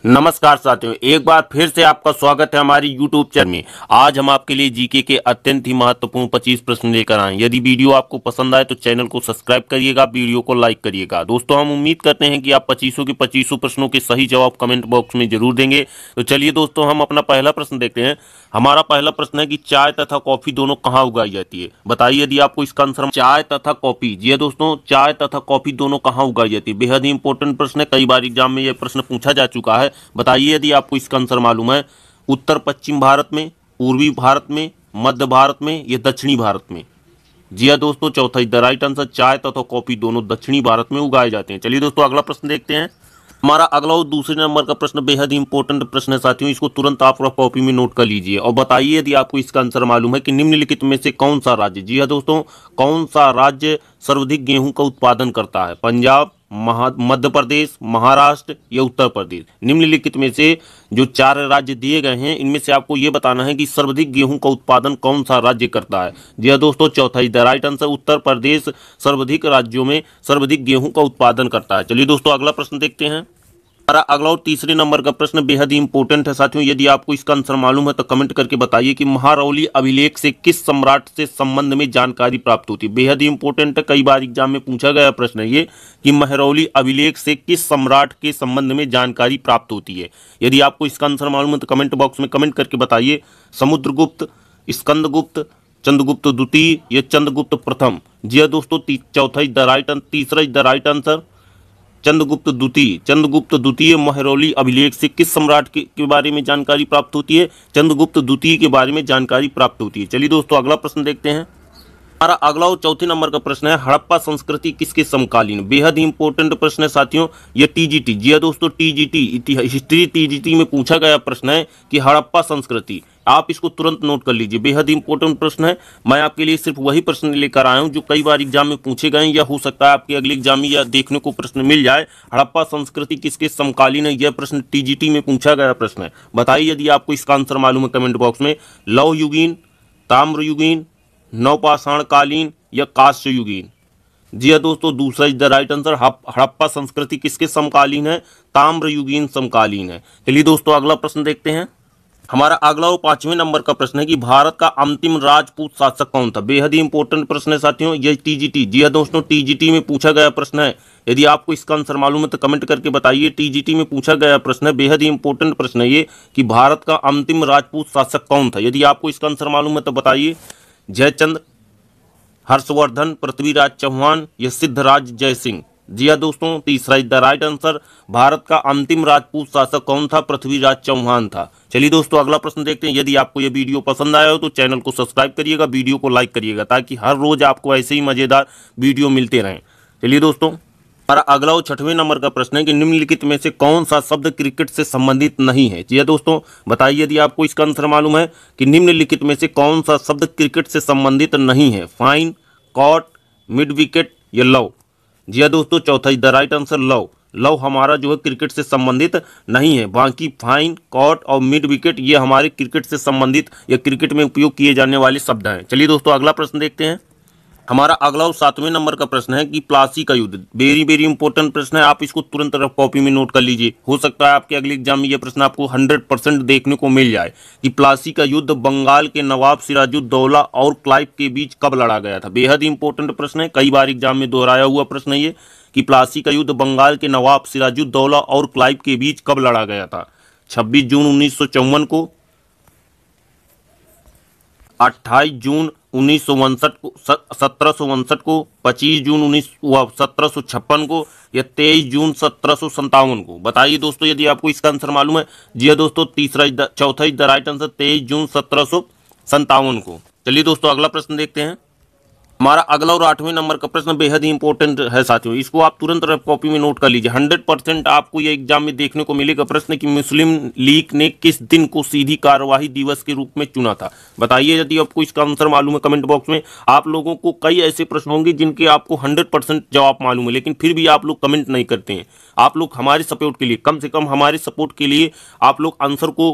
नमस्कार साथियों, एक बार फिर से आपका स्वागत है हमारी YouTube चैनल में। आज हम आपके लिए जीके के अत्यंत ही महत्वपूर्ण 25 प्रश्न लेकर आए। यदि वीडियो आपको पसंद आए तो चैनल को सब्सक्राइब करिएगा, वीडियो को लाइक करिएगा। दोस्तों, हम उम्मीद करते हैं कि आप 25 के 25 प्रश्नों के सही जवाब कमेंट बॉक्स में जरूर देंगे। तो चलिए दोस्तों, हम अपना पहला प्रश्न देखते हैं। हमारा पहला प्रश्न है कि चाय तथा कॉफी दोनों कहाँ उगाई जाती है। बताइए यदि आपको इसका आंसर चाय तथा कॉफी। जी हाँ दोस्तों, चाय तथा कॉफी दोनों कहाँ उगाई जाती है। बेहद ही इंपॉर्टेंट प्रश्न है, कई बार एग्जाम में यह प्रश्न पूछा जा चुका है। बताइए यदि आपको इसका आंसर मालूम है। उत्तर पश्चिम भारत में, पूर्वी भारत में, मध्य भारत में या दक्षिणी भारत में। जी हाँ दोस्तों, चौथा इज द राइट आंसर। चाय तथा कॉफी दोनों दक्षिणी भारत में उगाए जाते हैं। चलिए दोस्तों, अगला प्रश्न देखते हैं। हमारा अगला और दूसरे नंबर का प्रश्न बेहद ही इंपॉर्टेंट प्रश्न है साथियों, इसको तुरंत आप कॉपी में नोट कर लीजिए और बताइए यदि आपको इसका आंसर मालूम है कि निम्नलिखित में से कौन सा राज्य। जी हाँ दोस्तों, कौन सा राज्य सर्वाधिक गेहूं का उत्पादन करता है। पंजाब, मध्य प्रदेश, महाराष्ट्र या उत्तर प्रदेश। निम्नलिखित में से जो 4 राज्य दिए गए हैं, इनमें से आपको यह बताना है कि सर्वाधिक गेहूं का उत्पादन कौन सा राज्य करता है। जी हाँ दोस्तों, चौथा is the right answer. Uttar Pradesh सर्वाधिक राज्यों में सर्वाधिक गेहूं का उत्पादन करता है। चलिए दोस्तों, अगला प्रश्न देखते हैं। हमारा अगला और तीसरे नंबर का प्रश्न बेहद ही इंपॉर्टेंट है साथियों, यदि आपको इसका आंसर मालूम है तो कमेंट करके बताइए कि महारौली अभिलेख से किस सम्राट से संबंध में जानकारी प्राप्त होती है। बेहद ही इंपॉर्टेंट है, कई बार एग्जाम में पूछा गया प्रश्न है ये कि महरौली अभिलेख से किस सम्राट के संबंध में जानकारी प्राप्त होती है। यदि आपको इसका आंसर मालूम है तो कमेंट बॉक्स में कमेंट करके बताइए। समुद्रगुप्त, स्कंदगुप्त, चंद्रगुप्त द्वितीय या चंद्रगुप्त प्रथम। जी हाँ दोस्तों, चौथा इज द राइट आंसर, तीसरा is the right answer Chandragupta द्वितीय। चंद्रगुप्त द्वितीय महरौली अभिलेख से किस सम्राट के बारे में जानकारी प्राप्त होती है। चंद्रगुप्त द्वितीय के बारे में जानकारी प्राप्त होती है। चलिए दोस्तों, अगला प्रश्न देखते हैं। हमारा अगला और चौथे नंबर का प्रश्न है हड़प्पा संस्कृति किसके समकालीन। बेहद ही इंपॉर्टेंट प्रश्न है साथियों, ये टीजीटी। जी हाँ दोस्तों, टीजीटी हिस्ट्री टीजीटी में पूछा गया प्रश्न है कि हड़प्पा संस्कृति। आप इसको तुरंत नोट कर लीजिए, बेहद इंपॉर्टेंट प्रश्न है। मैं आपके लिए सिर्फ वही प्रश्न लेकर आया हूं जो कई बार एग्जाम में पूछे गए या हो सकता है आपके अगले एग्जाम में या देखने को प्रश्न मिल जाए। हड़प्पा संस्कृति किसके समकालीन है, यह प्रश्न टीजीटी में पूछा गया प्रश्न है। बताइए यदि आपको इसका आंसर मालूम है कमेंट बॉक्स में। लौह युगीन, ताम्रयुगीन, नवपाषाण कालीन या कांस्य युगीन। जी हाँ दोस्तों, दूसरा is the right answer. Harappa संस्कृति किसके समकालीन है। ताम्रयुगीन समकालीन है। चलिए दोस्तों, अगला प्रश्न देखते हैं। हमारा अगला और 5वें नंबर का प्रश्न है कि भारत का अंतिम राजपूत शासक कौन था। बेहद ही इंपॉर्टेंट प्रश्न है साथियों, यह टीजीटी। जी हाँ दोस्तों, टीजीटी में पूछा गया प्रश्न है। यदि आपको इसका आंसर मालूम है तो कमेंट करके बताइए। टीजीटी में पूछा गया प्रश्न है, बेहद ही इंपॉर्टेंट प्रश्न है ये कि भारत का अंतिम राजपूत शासक कौन था। यदि आपको इसका आंसर मालूम है तो बताइए। जयचंद, हर्षवर्धन, पृथ्वीराज चौहान या सिद्धराज जयसिंह। जी हाँ दोस्तों, तीसरा is the right answer. Bharat का अंतिम राजपूत शासक कौन था। पृथ्वीराज चौहान था। चलिए दोस्तों, अगला प्रश्न देखते हैं। यदि आपको यह वीडियो पसंद आया हो तो चैनल को सब्सक्राइब करिएगा, वीडियो को लाइक करिएगा ताकि हर रोज आपको ऐसे ही मजेदार वीडियो मिलते रहें। चलिए दोस्तों, हमारा अगला और 6वें नंबर का प्रश्न है कि निम्नलिखित में से कौन सा शब्द क्रिकेट से संबंधित नहीं है। जी हाँ दोस्तों, बताइए यदि आपको इसका आंसर मालूम है कि निम्नलिखित में से कौन सा शब्द क्रिकेट से संबंधित नहीं है। फाइन, कॉट, मिड विकेट या लव। जी हाँ दोस्तों, चौथा is the right answer love. Love हमारा जो है क्रिकेट से संबंधित नहीं है। बाकी फाइन, कॉट और मिड विकेट ये हमारे क्रिकेट से संबंधित या क्रिकेट में उपयोग किए जाने वाले शब्द हैं। चलिए दोस्तों, अगला प्रश्न देखते हैं। हमारा अगला और 7वें नंबर का प्रश्न है कि प्लासी का युद्ध। वेरी इंपॉर्टेंट प्रश्न है, आप इसको तुरंत कॉपी में नोट कर लीजिए। हो सकता है आपके अगले एग्जाम में यह प्रश्न आपको 100% देखने को मिल जाए कि प्लासी का युद्ध बंगाल के नवाब सिराजुद्दौला और क्लाइव के बीच कब लड़ा गया था। बेहद इंपॉर्टेंट प्रश्न है, कई बार एग्जाम में दोहराया हुआ प्रश्न है ये कि प्लासी का युद्ध बंगाल के नवाब सिराजुद्दौला और क्लाइव के बीच कब लड़ा गया था। 26 जून 1954 को, 28 जून 1959 को, 1759 को, 25 जून 1756 को या 23 जून 1757 को। बताइए दोस्तों यदि आपको इसका आंसर मालूम है। जी हाँ दोस्तों, चौथा इज द राइट आंसर 23 जून 1757 को। चलिए दोस्तों, अगला प्रश्न देखते हैं। हमारा अगला और 8वें नंबर का प्रश्न बेहद ही इंपॉर्टेंट है साथियों, इसको आप तुरंत कॉपी में नोट कर लीजिए। 100% आपको यह एग्जाम में देखने को मिलेगा प्रश्न कि मुस्लिम लीग ने किस दिन को सीधी कार्यवाही दिवस के रूप में चुना था। बताइए यदि आपको इसका आंसर मालूम है कमेंट बॉक्स में। आप लोगों को कई ऐसे प्रश्न होंगे जिनके आपको 100% जवाब मालूम है, लेकिन फिर भी आप लोग कमेंट नहीं करते हैं। आप लोग हमारे सपोर्ट के लिए, कम से कम हमारे सपोर्ट के लिए आप लोग आंसर को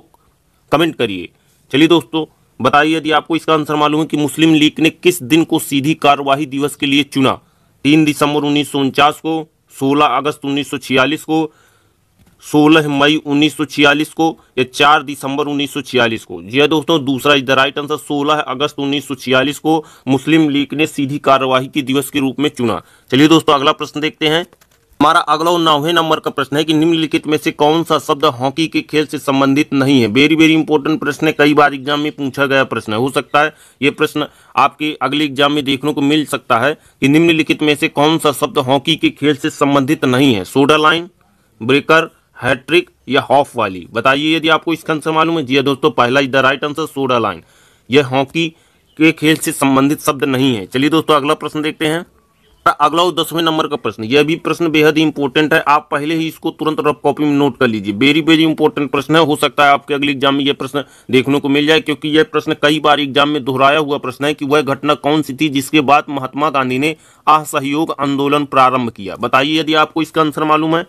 कमेंट करिए। चलिए दोस्तों, बताइए यदि आपको इसका आंसर मालूम है कि मुस्लिम लीग ने किस दिन को सीधी कार्यवाही दिवस के लिए चुना। 3 दिसंबर 1949 को, 16 अगस्त 1946 को, 16 मई 1946 को या 4 दिसंबर 1946 को? जी हाँ दोस्तों, दूसरा इज द राइट आंसर। 16 अगस्त 1946 को मुस्लिम लीग ने सीधी कार्यवाही के दिवस के रूप में चुना। चलिए दोस्तों अगला प्रश्न देखते हैं। हमारा अगला 9वें नंबर का प्रश्न है कि निम्नलिखित में से कौन सा शब्द हॉकी के खेल से संबंधित नहीं है? वेरी वेरी इंपॉर्टेंट प्रश्न है, कई बार एग्जाम में पूछा गया प्रश्न है। हो सकता है ये प्रश्न आपके अगले एग्जाम में देखने को मिल सकता है कि निम्नलिखित में से कौन सा शब्द हॉकी के खेल से संबंधित नहीं है? सोडा लाइन, ब्रेकर, हैट्रिक या हॉफ वाली? बताइए यदि आपको इसका आंसर मालूम है। जी दोस्तों, पहला is the right answer, soda line. यह हॉकी के खेल से संबंधित शब्द नहीं है। चलिए दोस्तों अगला प्रश्न देखते हैं। अगला 10वें नंबर का प्रश्न, यह भी प्रश्न बेहद ही इंपॉर्टेंट है, आप पहले ही इसको तुरंत रफ कॉपी में नोट कर लीजिए। वेरी वेरी इंपॉर्टेंट प्रश्न है, हो सकता है आपके अगले एग्जाम में यह प्रश्न देखने को मिल जाए, क्योंकि यह प्रश्न कई बार एग्जाम में दोहराया हुआ प्रश्न है कि वह घटना कौन सी थी जिसके बाद महात्मा गांधी ने असहयोग आंदोलन प्रारंभ किया? बताइए यदि आपको इसका आंसर मालूम है।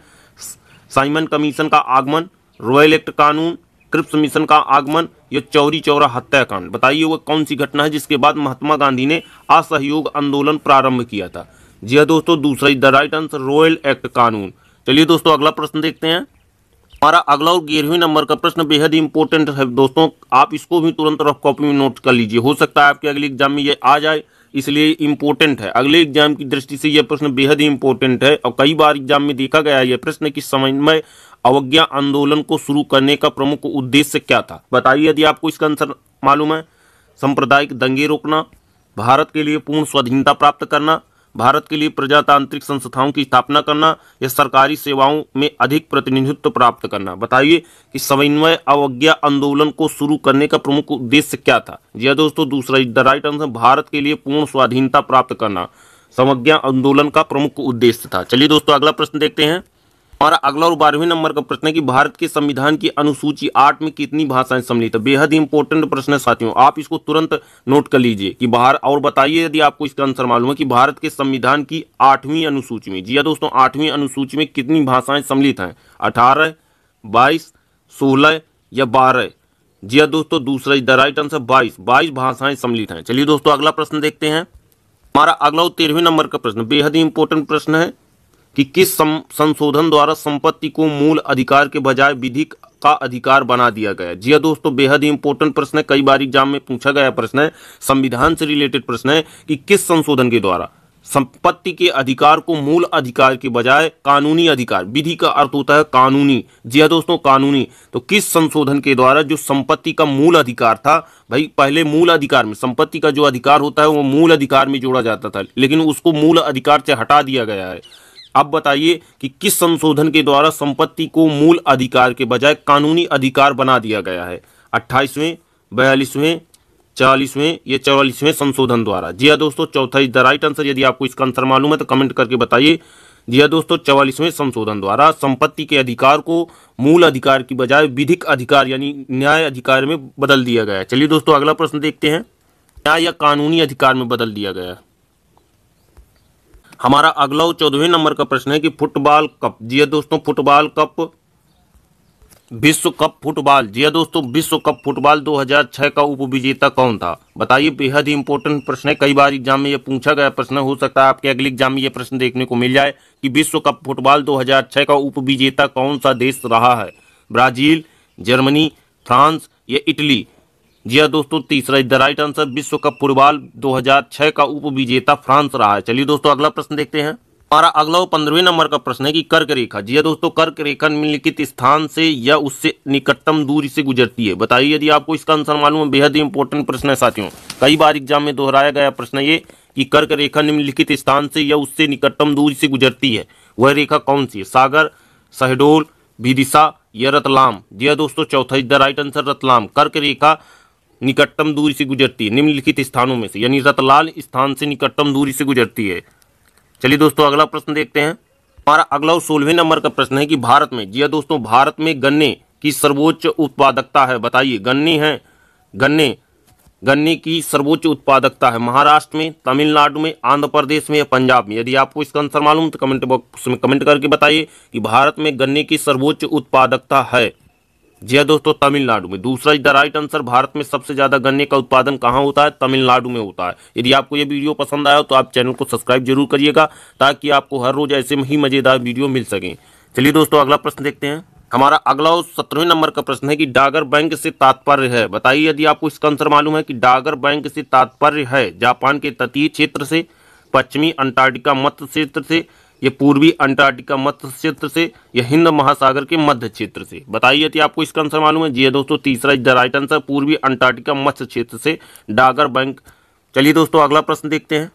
साइमन कमीशन का आगमन, रॉयल एक्ट कानून, क्रिप्स मिशन का आगमन या चौरी चौरा हत्याकांड? बताइए वह कौन सी घटना है जिसके बाद महात्मा गांधी ने असहयोग आंदोलन प्रारंभ किया था? जी हाँ दोस्तों, दूसरा is the right answer, royal act कानून। चलिए दोस्तों अगला प्रश्न देखते हैं। हमारा अगला और 11वें नंबर का प्रश्न बेहद ही इंपॉर्टेंट है दोस्तों, आप इसको भी तुरंत रफ कॉपी में नोट कर लीजिए। हो सकता है आपके अगले एग्जाम में ये आ जाए, इसलिए इंपॉर्टेंट है। अगले एग्जाम की दृष्टि से यह प्रश्न बेहद ही इंपॉर्टेंट है और कई बार एग्जाम में देखा गया है यह प्रश्न कि समन्वय अवज्ञा आंदोलन को शुरू करने का प्रमुख उद्देश्य क्या था? बताइए यदि आपको इसका आंसर मालूम है। सांप्रदायिक दंगे रोकना, भारत के लिए पूर्ण स्वाधीनता प्राप्त करना, भारत के लिए प्रजातांत्रिक संस्थाओं की स्थापना करना या सरकारी सेवाओं में अधिक प्रतिनिधित्व प्राप्त करना? बताइए कि समन्वय अवज्ञा आंदोलन को शुरू करने का प्रमुख उद्देश्य क्या था? जी हाँ दोस्तों, दूसरा is the right answer, Bharat के लिए पूर्ण स्वाधीनता प्राप्त करना समज्ञा आंदोलन का प्रमुख उद्देश्य था। चलिए दोस्तों अगला प्रश्न देखते हैं। हमारा अगला और 12वें नंबर का प्रश्न है कि भारत के संविधान की अनुसूची 8 में कितनी भाषाएं सम्मिलित है? बेहद ही इंपॉर्टेंट प्रश्न है साथियों, आप इसको तुरंत नोट कर लीजिए कि और बताइए यदि आपको इसका आंसर मालूम है कि भारत के संविधान की 8वीं अनुसूची में, जी हाँ दोस्तों, 8वीं अनुसूची में कितनी भाषाएं सम्मिलित हैं? 18, 22, 16 या 12? जी हाँ दोस्तों, दूसरा इज द राइट आंसर, 22 भाषाएं सम्मिलित हैं। चलिए दोस्तों अगला प्रश्न देखते हैं। हमारा अगला और 13वें नंबर का प्रश्न बेहद ही इंपॉर्टेंट प्रश्न है कि किस संशोधन द्वारा संपत्ति को मूल अधिकार के बजाय विधिक का अधिकार बना दिया गया? जी हाँ दोस्तों, बेहद ही इंपॉर्टेंट प्रश्न है, कई बार एग्जाम में पूछा गया प्रश्न है, संविधान से रिलेटेड प्रश्न है कि किस संशोधन के द्वारा संपत्ति के अधिकार को मूल अधिकार के बजाय कानूनी अधिकार, विधि का अर्थ होता है कानूनी, जी हाँ दोस्तों कानूनी, तो किस संशोधन के द्वारा जो संपत्ति का मूल अधिकार था, भाई पहले मूल अधिकार में संपत्ति का जो अधिकार होता है वो मूल अधिकार में जोड़ा जाता था, लेकिन उसको मूल अधिकार से हटा दिया गया है। अब बताइए कि किस संशोधन के द्वारा संपत्ति को मूल अधिकार के बजाय कानूनी अधिकार बना दिया गया है? 28वें, 42वें, 40वें या 44वें संशोधन द्वारा? जी हाँ दोस्तों, चौथा इज द राइट आंसर। यदि आपको इसका आंसर मालूम है तो कमेंट करके बताइए। जी हाँ दोस्तों, 44वें संशोधन द्वारा संपत्ति के अधिकार को मूल अधिकार की बजाय विधिक अधिकार यानी न्याय अधिकार में बदल दिया गया है। चलिए दोस्तों अगला प्रश्न देखते हैं, न्याय या कानूनी अधिकार में बदल दिया गया है। हमारा अगला 14वें नंबर का प्रश्न है कि फुटबॉल कप, जी हाँ दोस्तों, फुटबॉल कप, विश्व कप फुटबॉल, जी हाँ दोस्तों, विश्व कप फुटबॉल 2006 का उपविजेता कौन था? बताइए, बेहद ही इंपॉर्टेंट प्रश्न है, कई बार एग्जाम में यह पूछा गया प्रश्न, हो सकता है आपके अगले एग्जाम में यह प्रश्न देखने को मिल जाए कि विश्व कप फुटबॉल 2006 का उपविजेता कौन सा देश रहा है? ब्राजील, जर्मनी, फ्रांस या इटली? जी हाँ दोस्तों, तीसरा इज द राइट आंसर, विश्व कप फुटबॉल 2006 का उपविजेता फ्रांस रहा है। चलिए दोस्तों अगला प्रश्न देखते हैं। हमारा अगला 15वें नंबर का प्रश्न है कि कर्क रेखा, जी हाँ दोस्तों, कर्क रेखा निम्नलिखित स्थान से या उससे निकटतम दूरी से गुजरती है? बताइए यदि आपको इसका आंसर मालूम है। बेहद ही इंपॉर्टेंट प्रश्न है साथियों, कई बार एग्जाम में दोहराया गया प्रश्न ये कि कर्क रेखा निम्नलिखित स्थान से या उससे निकटतम दूरी से गुजरती है, वह रेखा कौन सी है? सागर, शहडोल, विदिशा या रतलाम? जी हाँ दोस्तों, चौथा is the right answer, Ratlam. कर्क रेखा निकटतम दूरी से गुजरती है निम्नलिखित स्थानों में से, यानी रतलाल स्थान से निकटतम दूरी से गुजरती है। चलिए दोस्तों अगला प्रश्न देखते हैं। हमारा अगला 16वें नंबर का प्रश्न है कि भारत में, जी हाँ दोस्तों, भारत में गन्ने की सर्वोच्च उत्पादकता है? बताइए, गन्ने की सर्वोच्च उत्पादकता है महाराष्ट्र में, तमिलनाडु में, आंध्र प्रदेश में या पंजाब में? यदि आपको इसका आंसर मालूम तो कमेंट बॉक्स में कमेंट करके बताइए कि भारत में गन्ने की सर्वोच्च उत्पादकता है। जी हाँ दोस्तों, तमिलनाडु में। दूसरा is the right answer, Bharat में सबसे ज्यादा गन्ने का उत्पादन कहाँ होता है? तमिलनाडु में होता है। यदि आपको ये वीडियो पसंद आया तो आप चैनल को सब्सक्राइब जरूर करिएगा ताकि आपको हर रोज ऐसे ही मजेदार वीडियो मिल सकें। चलिए दोस्तों अगला प्रश्न देखते हैं। हमारा अगला और 17वें नंबर का प्रश्न है कि डागर बैंक से तात्पर्य है। बताइए यदि आपको इसका आंसर मालूम है कि डागर बैंक से तात्पर्य है जापान के तटीय क्षेत्र से, पश्चिमी अंटार्कटिका मध्य क्षेत्र से, या पूर्वी अंटार्कटिका मध्य क्षेत्र से, या हिंद महासागर के मध्य क्षेत्र से। बताइए यदि आपको इसका आंसर मालूम है। जी है दोस्तों, तीसरा इज द राइट आंसर, पूर्वी अंटार्कटिका मध्य क्षेत्र से डागर बैंक। चलिए दोस्तों अगला प्रश्न देखते हैं।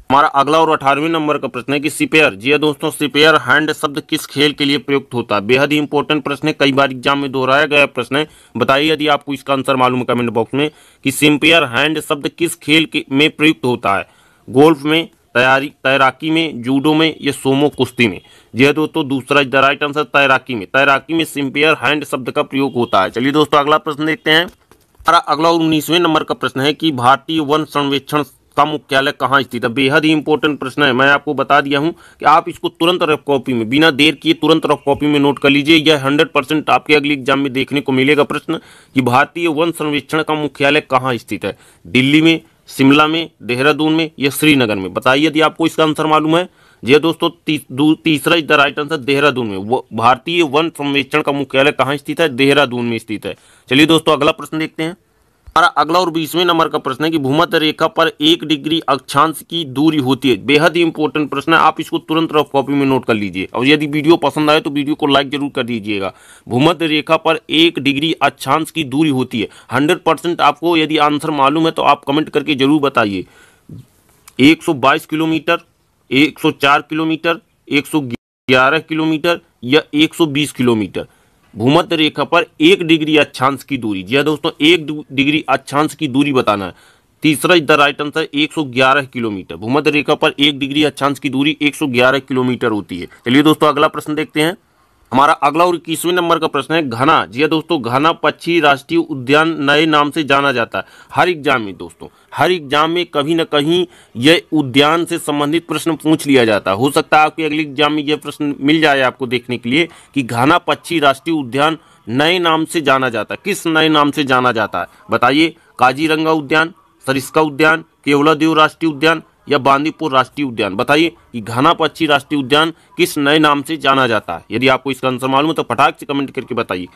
हमारा अगला और 18वें नंबर का प्रश्न है कि सिपेयर, जी दोस्तों, सिपेयर हैंड शब्द किस खेल के लिए प्रयुक्त होता है। बेहद ही इंपॉर्टेंट प्रश्न है, कई बार एग्जाम में दोहराया गया प्रश्न है। बताइए यदि आपको इसका आंसर मालूम है कमेंट बॉक्स में कि सिपेयर हैंड शब्द किस खेल में प्रयुक्त होता है। गोल्फ में, तैराकी में, जूडो में, या सोमो कुश्ती में। जी दोस्तों, दूसरा इज द राइट आंसर, तैराकी में। तैराकी में सिपेयर हैंड शब्द का प्रयोग होता है। चलिए दोस्तों अगला प्रश्न देखते हैं। हमारा अगला 19वें नंबर का प्रश्न है कि भारतीय वन सर्वेक्षण का मुख्यालय कहाँ स्थित है। बेहद ही इंपॉर्टेंट प्रश्न है, मैं आपको बता दिया हूं कि आप इसको तुरंत रफ कॉपी में, बिना देर किए तुरंत रफ कॉपी में नोट कर लीजिए। यह 100% आपके अगले एग्जाम में देखने को मिलेगा प्रश्न कि भारतीय वन सर्वेक्षण का मुख्यालय कहाँ स्थित है। दिल्ली में, शिमला में, देहरादून में, या श्रीनगर में। बताइए यदि आपको इसका आंसर मालूम है। जी दोस्तों, तीसरा is the right answer, Dehradun में। वो भारतीय वन सर्वेक्षण का मुख्यालय कहाँ स्थित है, देहरादून में स्थित है। चलिए दोस्तों अगला प्रश्न देखते हैं। हमारा अगला और 20वें नंबर का प्रश्न है कि भूमध्य रेखा पर 1 डिग्री अक्षांश की दूरी होती है। बेहद ही इंपॉर्टेंट प्रश्न है, आप इसको तुरंत रफ कॉपी में नोट कर लीजिए। और यदि वीडियो पसंद आए तो वीडियो को लाइक जरूर कर दीजिएगा। भूमध्य रेखा पर 1 डिग्री अक्षांश की दूरी होती है। 100% आपको यदि आंसर मालूम है तो आप कमेंट करके जरूर बताइए। 122 किलोमीटर, 104 किलोमीटर, 111 किलोमीटर, या 120 किलोमीटर। भूमध्य रेखा पर 1 डिग्री अक्षांश की दूरी। जी दोस्तों, 1 डिग्री अक्षांश की दूरी बताना है। तीसरा is the right answer, 111 kilometre. भूमध्य रेखा पर 1 डिग्री अक्षांश की दूरी 111 किलोमीटर होती है। चलिए दोस्तों अगला प्रश्न देखते हैं। हमारा अगला और 21वें नंबर का प्रश्न है घना। जी दोस्तों, घना पक्षी राष्ट्रीय उद्यान नए नाम से जाना जाता है। हर एग्जाम में दोस्तों, हर एग्जाम में कहीं ना कहीं यह उद्यान से संबंधित प्रश्न पूछ लिया जाता है। हो सकता है आपके अगले एग्जाम में यह प्रश्न मिल जाए आपको देखने के लिए कि घना पक्षी राष्ट्रीय उद्यान नए नाम से जाना जाता है। किस नए नाम से जाना जाता है। बताइए, काजीरंगा उद्यान, सरिस्का उद्यान, केवलादेव राष्ट्रीय उद्यान, या बांदीपुर राष्ट्रीय उद्यान। बताइए कि घना पक्षी राष्ट्रीय उद्यान किस नए नाम से जाना जाता है। यदि आपको इसका आंसर मालूम है तो फटाक से कमेंट करके बताइए।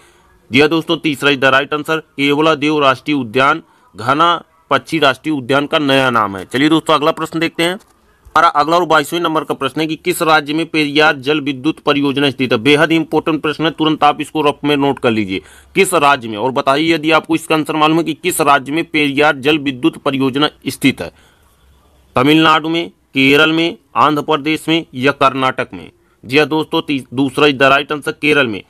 जी दोस्तों, तीसरा is the right answer, Keoladeo राष्ट्रीय उद्यान घना पक्षी राष्ट्रीय उद्यान का नया नाम है। चलिए दोस्तों अगला प्रश्न देखते हैं। हमारा अगला और 22वें नंबर का प्रश्न है कि किस राज्य में पेरियार जल विद्युत परियोजना स्थित है। बेहद इंपॉर्टेंट प्रश्न है, तुरंत आप इसको रफ में नोट कर लीजिए। किस राज्य में, और बताइए यदि आपको इसका आंसर मालूम है कि किस राज्य में पेरियार जल विद्युत परियोजना स्थित है। तमिलनाडु में, केरल में, आंध्र प्रदेश में, या कर्नाटक में। जी हाँ दोस्तों, दूसरा is the right answer, Kerala में।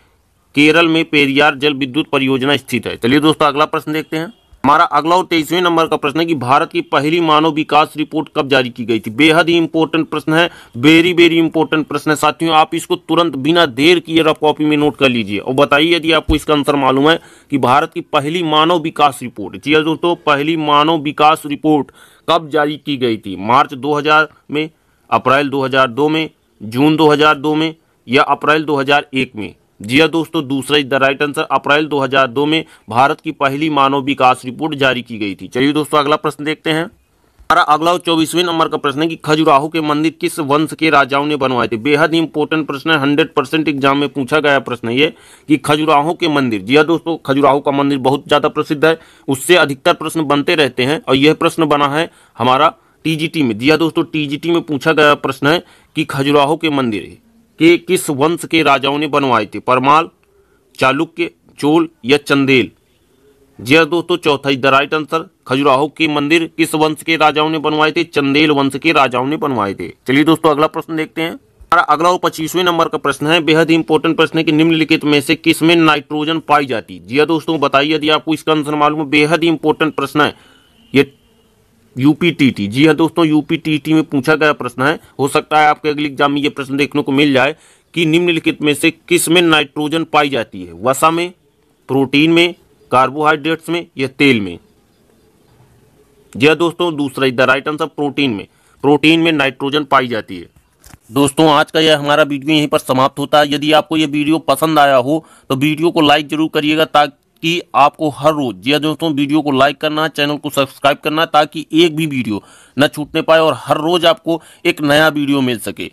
केरल में पेरियार जल विद्युत परियोजना स्थित है। चलिए दोस्तों अगला प्रश्न देखते हैं। हमारा अगला और 23वें नंबर का प्रश्न है कि भारत की पहली मानव विकास रिपोर्ट कब जारी की गई थी। बेहद ही इंपॉर्टेंट प्रश्न है, वेरी इंपॉर्टेंट प्रश्न है साथियों। आप इसको तुरंत बिना देर किए रफ कॉपी में नोट कर लीजिए और बताइए यदि आपको इसका आंसर मालूम है कि भारत की पहली मानव विकास रिपोर्ट, जी दोस्तों, पहली मानव विकास रिपोर्ट कब जारी की गई थी। मार्च 2000 में, अप्रैल 2002 में, जून 2002 में, या अप्रैल 2001 में। जी हाँ दोस्तों, दूसरा इज द राइट आंसर, अप्रैल 2002 में भारत की पहली मानव विकास रिपोर्ट जारी की गई थी। चलिए दोस्तों अगला प्रश्न देखते हैं। हमारा अगला 24वें नंबर का प्रश्न है कि खजुराहो के मंदिर किस वंश के राजाओं ने बनवाए थे। बेहद इंपॉर्टेंट प्रश्न है, 100% एग्जाम में पूछा गया प्रश्न है ये कि खजुराहो के मंदिर। जी हाँ दोस्तों, खजुराहो का मंदिर बहुत ज्यादा प्रसिद्ध है, उससे अधिकतर प्रश्न बनते रहते हैं और यह प्रश्न बना है हमारा टीजीटी में। जी हाँ दोस्तों, टीजीटी में पूछा गया प्रश्न है कि खजुराहो के मंदिर के किस वंश के राजाओं ने बनवाए थे। परमाल, चालुक्य, चोल, या चंदेल। जी हाँ दोस्तों, चौथा is the right answer, Khajuraho के मंदिर किस वंश के राजाओं ने बनवाए थे, चंदेल वंश के राजाओं ने बनवाए थे। चलिए दोस्तों अगला प्रश्न देखते हैं। हमारा अगला और 25वें नंबर का प्रश्न है, बेहद इंपॉर्टेंट प्रश्न है कि निम्नलिखित में से किस में नाइट्रोजन पाई जाती। जी हाँ दोस्तों, बताइए यदि आपको इसका आंसर मालूम है। बेहद इंपॉर्टेंट प्रश्न है ये, यूपीटीटी। जी हाँ दोस्तों, यूपीटीटी में पूछा गया प्रश्न है। हो सकता है आपके अगले एग्जाम में ये प्रश्न देखने को मिल जाए कि निम्नलिखित में से किस में नाइट्रोजन पाई जाती है। वसा में, प्रोटीन में, कार्बोहाइड्रेट्स में, या तेल में। जी हाँ दोस्तों, दूसरा is the right answer, protein में। प्रोटीन में नाइट्रोजन पाई जाती है। दोस्तों आज का यह हमारा वीडियो यहीं पर समाप्त होता है। यदि आपको यह वीडियो पसंद आया हो तो वीडियो को लाइक जरूर करिएगा ताकि आपको हर रोज, जी हाँ दोस्तों, वीडियो को लाइक करना, चैनल को सब्सक्राइब करना ताकि एक भी वीडियो न छूटने पाए और हर रोज आपको एक नया वीडियो मिल सके।